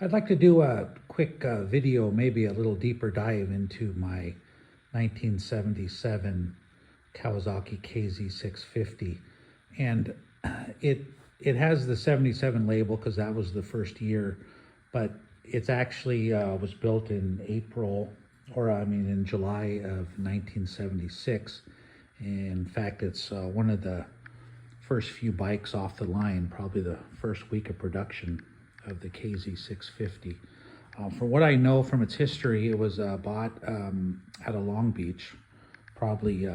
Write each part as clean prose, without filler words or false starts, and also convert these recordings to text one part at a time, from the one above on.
I'd like to do a quick video, maybe a little deeper dive into my 1977 Kawasaki KZ650. And it has the 77 label because that was the first year, but it's actually was built in in July of 1976. In fact, it's one of the first few bikes off the line, probably the first week of production of the KZ650. From what I know from its history, it was bought at a Long Beach, probably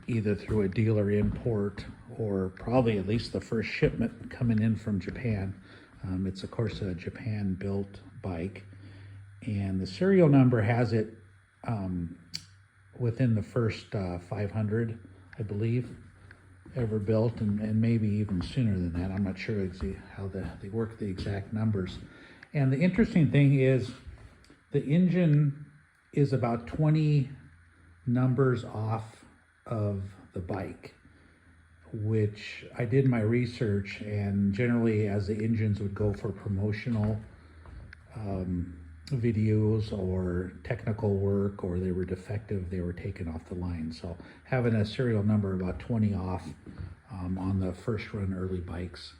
either through a dealer import or probably at least the first shipment coming in from Japan. It's of course a Japan-built bike, and the serial number has it within the first 500, I believe, ever built, and maybe even sooner than that. I'm not sure exactly how they work the exact numbers. And the interesting thing is the engine is about 20 numbers off of the bike, which I did my research, and generally as the engines would go for promotional videos or technical work, or they were defective, they were taken off the line. So having a serial number about 20 off on the first run early bikes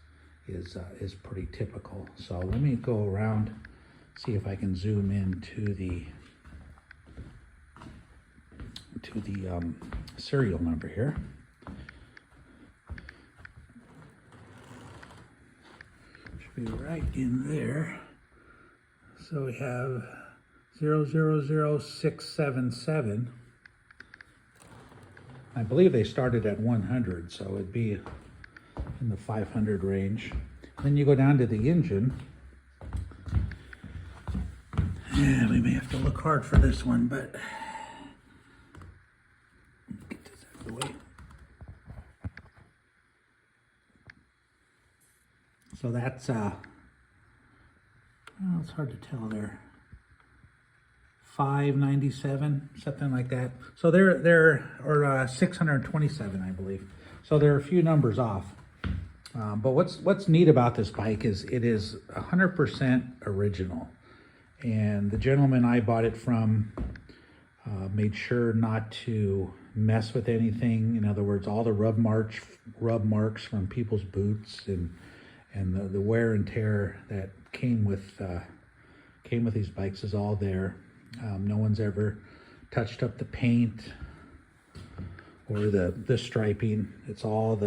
is pretty typical. So let me go around, see if I can zoom in to the serial number here. Should be right in there. So we have 000677. I believe they started at 100, so it'd be in the 500 range. Then you go down to the engine. Yeah, we may have to look hard for this one, but get this out of the way. So that's well, it's hard to tell there. 597, something like that. So or 627, I believe. So there are a few numbers off. But what's neat about this bike is it is 100% original. And the gentleman I bought it from made sure not to mess with anything. In other words, all the rub marks from people's boots and the wear and tear that came with these bikes is all there. No one's ever touched up the paint or the striping. It's all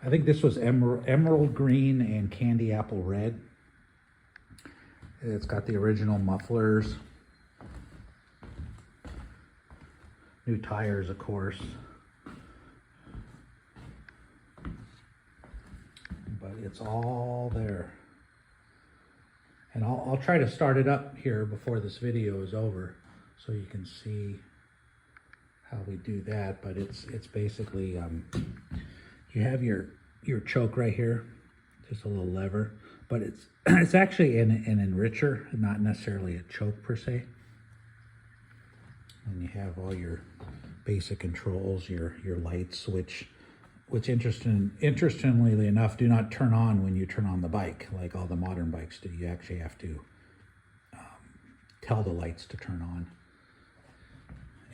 I think this was emerald green and candy apple red. It's got the original mufflers, new tires, of course. But it's all there. And I'll try to start it up here before this video is over so you can see how we do that. But it's basically, you have your choke right here, just a little lever, but it's actually an enricher, not necessarily a choke per se. And you have all your basic controls, your lights, which interestingly enough, do not turn on when you turn on the bike like all the modern bikes do. You actually have to tell the lights to turn on.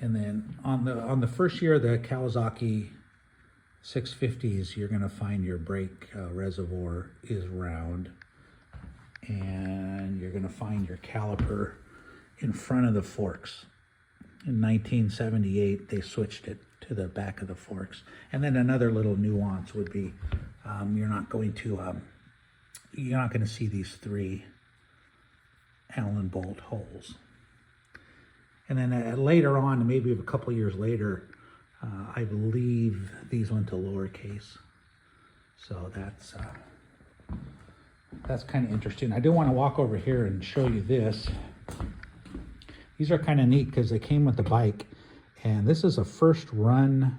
And then on the first year of the Kawasaki 650s, you're going to find your brake reservoir is round, and you're going to find your caliper in front of the forks. In 1978, they switched it to the back of the forks. And then another little nuance would be you're not going to see these 3 Allen bolt holes. And then later on, maybe a couple years later, I believe these went to lowercase. So that's kind of interesting. I do want to walk over here and show you this. These are kind of neat because they came with the bike, and this is a first run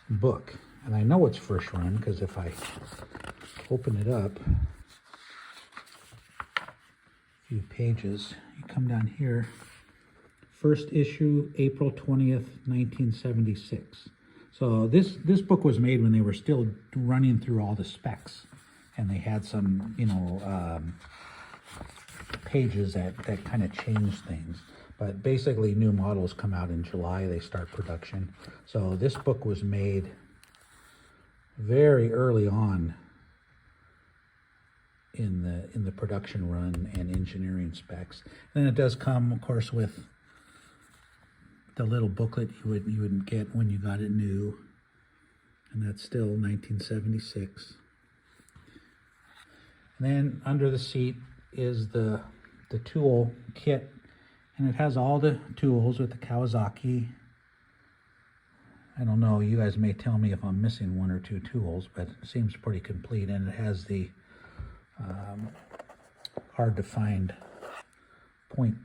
book. And I know it's first run because if I open it up, a few pages, you come down here, first issue, April 20th, 1976. So this book was made when they were still running through all the specs and they had some, you know, pages that kind of changed things. But basically, new models come out in July. They start production. So this book was made very early on in the production run and engineering specs. And it does come, of course, with the little booklet you would get when you got it new, and that's still 1976. And then under the seat is the tool kit, and it has all the tools with the Kawasaki. I don't know, you guys may tell me if I'm missing one or two tools, but it seems pretty complete. And it has the hard to find point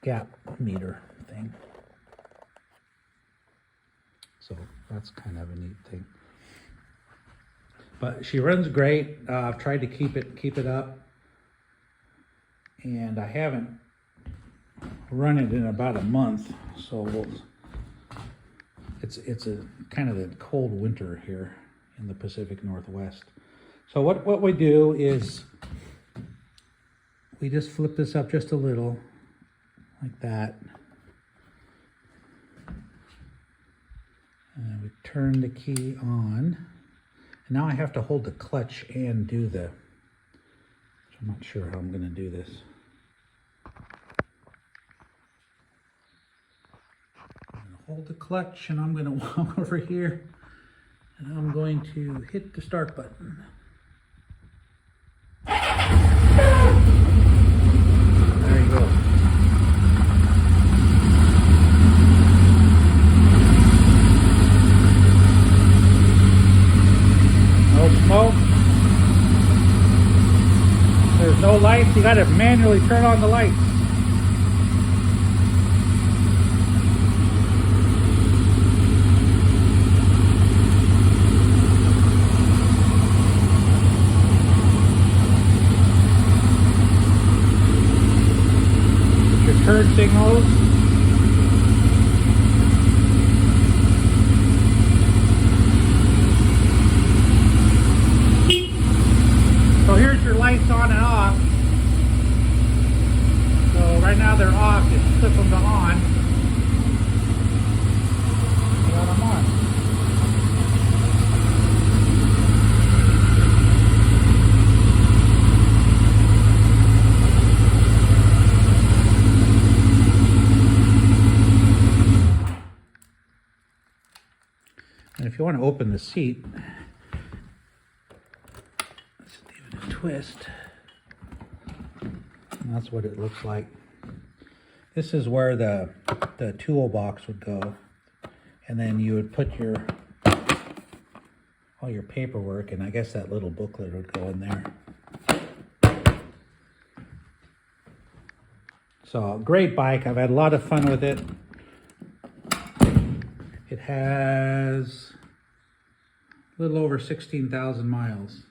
gap meter thing. So that's kind of a neat thing. But she runs great. I've tried to keep it up, and I haven't run it in about a month. So it's a kind of a cold winter here in the Pacific Northwest. So what we do is we just flip this up just a little, like that. And we turn the key on. And now I have to hold the clutch and do the, I'm not sure how I'm going to do this. I'm going to hold the clutch, and I'm going to walk over here, and I'm going to hit the start button. There you go. No smoke. There's no lights. You got to manually turn on the lights. Your turn signals. So here's your lights on and off. So right now they're off. Just flip them to on. Got them on. And if you want to open the seat, twist, and that's what it looks like. This is where the toolbox would go, and then you would put all your paperwork, and I guess that little booklet would go in there. So great bike. I've had a lot of fun with it. It has a little over 16,000 miles.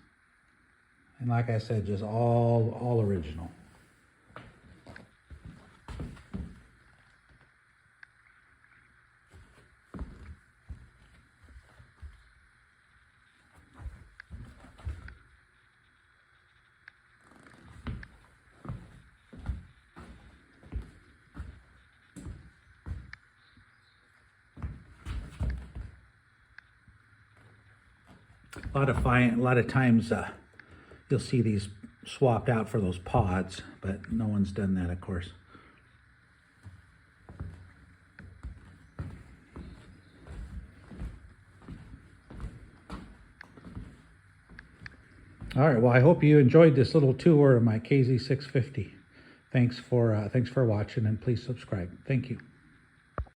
And like I said, just all original. A lot of times you'll see these swapped out for those pods, but no one's done that, of course. All right, well, I hope you enjoyed this little tour of my KZ650. Thanks for watching, and please subscribe. Thank you.